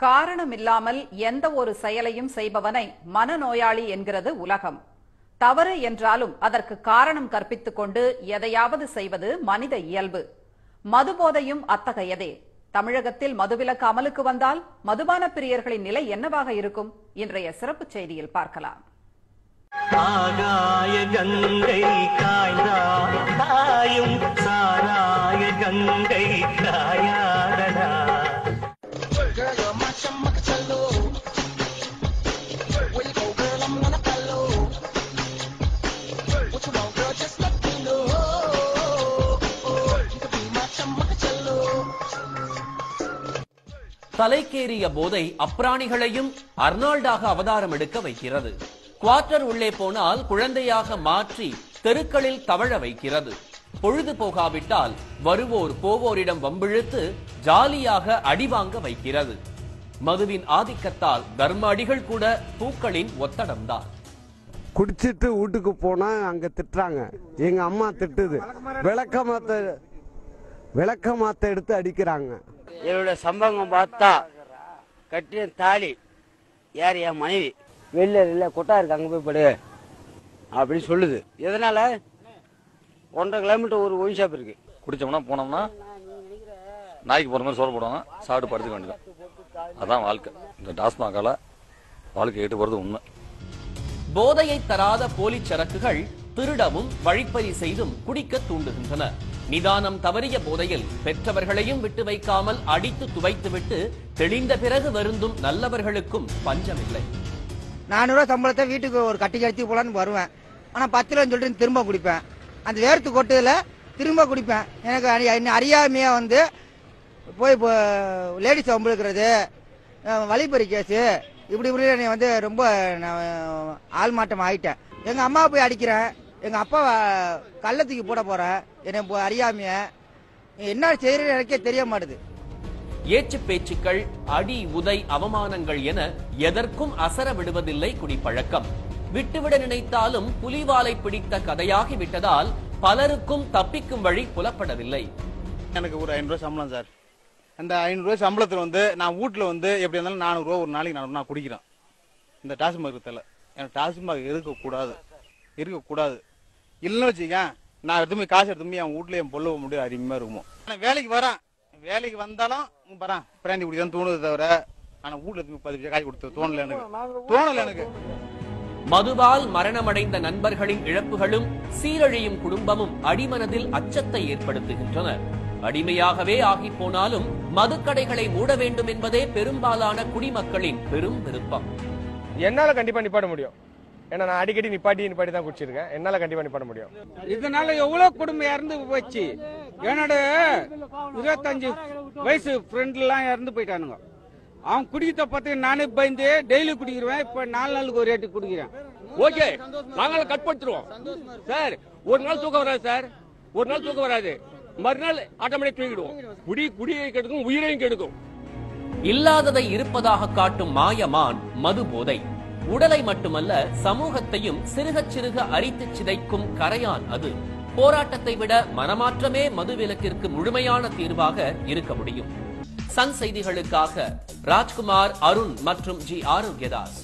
காரணமில்லாமல் எந்த ஒரு செயலையும் செய்பவனை மனநோயாளி என்கிறது உலகம். தவறு என்றாலும் அதற்கு காரணம் கற்பித்துக் கொண்டு எதையாவது செய்வது மனித இயல்பு. மதுபோதையும் அத்தகையதே. தமிழகத்தில் மதுவிலக்கு அமலுக்கு வந்தால் மதுபான பிரியர்களின் நிலை என்னவாக இருக்கும்? இன்றைய சிறப்பு செய்தியில் பார்க்கலாம். ஆகாய கங்கை காய்ந்தாயும் சாராய கங்கை காயாடா. தலைக்கேறிய போதை அப்ராணிகளையும் அர்னால்டாக அவதாரம் எடுக்க வைக்கிறது. குவார்டர் உள்ளே போனால் குழந்தையாக மாற்றி தெருக்களில் தவழ வைக்கிறது. பொழுது போகாவிட்டால் வருவோர் போவோரிடம் வம்பிழுத்து ஜாலியாக அடிவாங்க வைக்கிறது. மதுவின் ஆதிக்கத்தால் தர்ம அடிகள் கூட பூக்களின் ஒத்தடம்தான். குடிச்சிட்டு வீட்டுக்கு போனா அங்க திட்டுறாங்க. எங்க அம்மா திட்டுது. விளக்கமாத்த எடுத்து அடிக்கிறாங்க. என்னோட சம்பவம் பார்த்தா கட்டிய தாலி யார் என் மனைவி வெளில இல்லை கொட்டா இருக்கு அங்கே போய் படு அப்படின்னு சொல்லுது. எதனால 1.5 கிலோமீட்டர் ஒரு ஒயின் ஷாப் இருக்கு. குடிச்சோம்னா போனோம்னா நாய்க்கு போகிற மாதிரி சோறு போடுவாங்க, சாப்பிட்டு படுத்துக்க வேண்டியதான். அதான் வாழ்க்கை. இந்த டாஸ்மாகால வாழ்க்கை ஏட்டு போகிறது உண்மை. போதையை தராத போலி சரக்குகள் திருடவும் வழிப்பறி செய்தும் குடிக்க தூண்டுகின்றன. நிதானம் தவறிய போதையில் பெற்றவர்களையும் விட்டு வைக்காமல் அடித்து துவைத்துவிட்டு தெளிந்த பிறகு வருந்தும் நல்லவர்களுக்கும் பஞ்சமில்லை. 400 ரூபாய் சம்பளத்தை வீட்டுக்கு ஒரு கட்டி கட்டி போலான்னு வருவேன். ஆனா 10 ரூபான்னு சொல்லிட்டு திரும்ப குடிப்பேன். அந்த வேர்த்து கொட்டதுல திரும்ப குடிப்பேன். எனக்கு அறியாமையா வந்து போய் லேடிஸ் வம்பிழுக்கிறது, வழிப்பறி கேஸு, இப்படி இப்படி வந்து ரொம்ப ஆள்மாட்டம் ஆயிட்டேன். எங்க அம்மாவை போய் அடிக்கிறேன், எங்க அப்பா கள்ளத்துக்கு போட போறேன். எனக்கு அறியாமைய என்ன செய்யறது எனக்கே தெரிய மாட்டுது. ஏச்சு பேச்சுக்கள், அடி உதை, அவமானங்கள் என எதற்கும் அசர விடுவதில்லை குடிப்பழக்கம். விட்டுவிட நினைத்தாலும் புலிவாலை பிடித்த கதையாகி விட்டதால் பலருக்கும் தப்பிக்கும் வழி புலப்படவில்லை. எனக்கு ஒரு 500 ரூபாய் சம்பளம் சார். அந்த 500 ரூபாய் சம்பளத்துல வந்து நான் வீட்டுல வந்து எப்படி இருந்தாலும் 400 ரூபாய் ஒரு நாளைக்கு நான் குடிக்கிறேன். இந்த டாஸ்மாக் தெரியல. எனக்கு டாஸ்மாக் இருக்கக்கூடாது. இல்லைன்னு வச்சுக்க நான் எடுத்துமே காசு எடுத்துமே என் வீட்டுல என் பொல்ல முடியாது அருமையா இருக்குமோ. வேலைக்கு வரேன், வேலைக்கு வந்தாலும் வரேன் பிராண்டி குடிதான் தோணுது தவிர ஆனா வீட்டுல எடுத்துமே 10 காசு கொடுத்து தோணல எனக்கு. மதுவால் மரணமடைந்த நண்பர்களின் இழப்புகளும் சீரழியும் குடும்பமும் அடிமனதில் அச்சத்தை ஏற்படுத்துகின்றன. அடிமையாகவே ஆகி போனாலும் மதுக்கடைகளை மூட வேண்டும் என்பதே பெரும்பாலான குடிமக்களின் பெரும் விருப்பம். என்னால கண்டிப்பா நிப்பாட்ட முடியும். ஏன்னா நான் அடிக்கடி நிப்பாட்டி தான் குடிச்சிருக்கேன். என்னால கண்டிப்பா நிப்பாட்ட முடியும். இதனால எவ்வளவு குடும்பம் இறந்து போச்சு. என்னோட 25 வயசு ஃப்ரெண்ட் எல்லாம் இறந்து போயிட்டானுங்க. அவன் குடிக்கிறத பார்த்து நானே பயந்து டெய்லி குடிக்கிறேன். இப்ப 4 நாளுக்கு ஒரு ரேட்டு குடிக்கிறேன். ஓகே, நாங்களும் கட் பண்ணிடுவோம் சார். ஒரு நாள் தூக்கம் வராது சார், ஒரு நாள் தூக்கம் வராது, மறுநாள் ஆட்டோமேட்டிக் தூங்கிடுவோம். குடியை கெடுக்கும், உயிரையும் கெடுக்கும். இல்லாததை இருப்பதாக காட்டும் மாயமான் மது போதை. உடலை மட்டுமல்ல சமூகத்தையும் சிறுகச் சிறுக அரித்து சிதைக்கும் கரையான் அது. போராட்டத்தை விட மனமாற்றமே மதுவிலக்கிற்கு முழுமையான தீர்வாக இருக்க முடியும். சன் செய்திகளுக்காக ராஜ்குமார், அருண் மற்றும் ஜி ஆரோக்கியதாஸ்.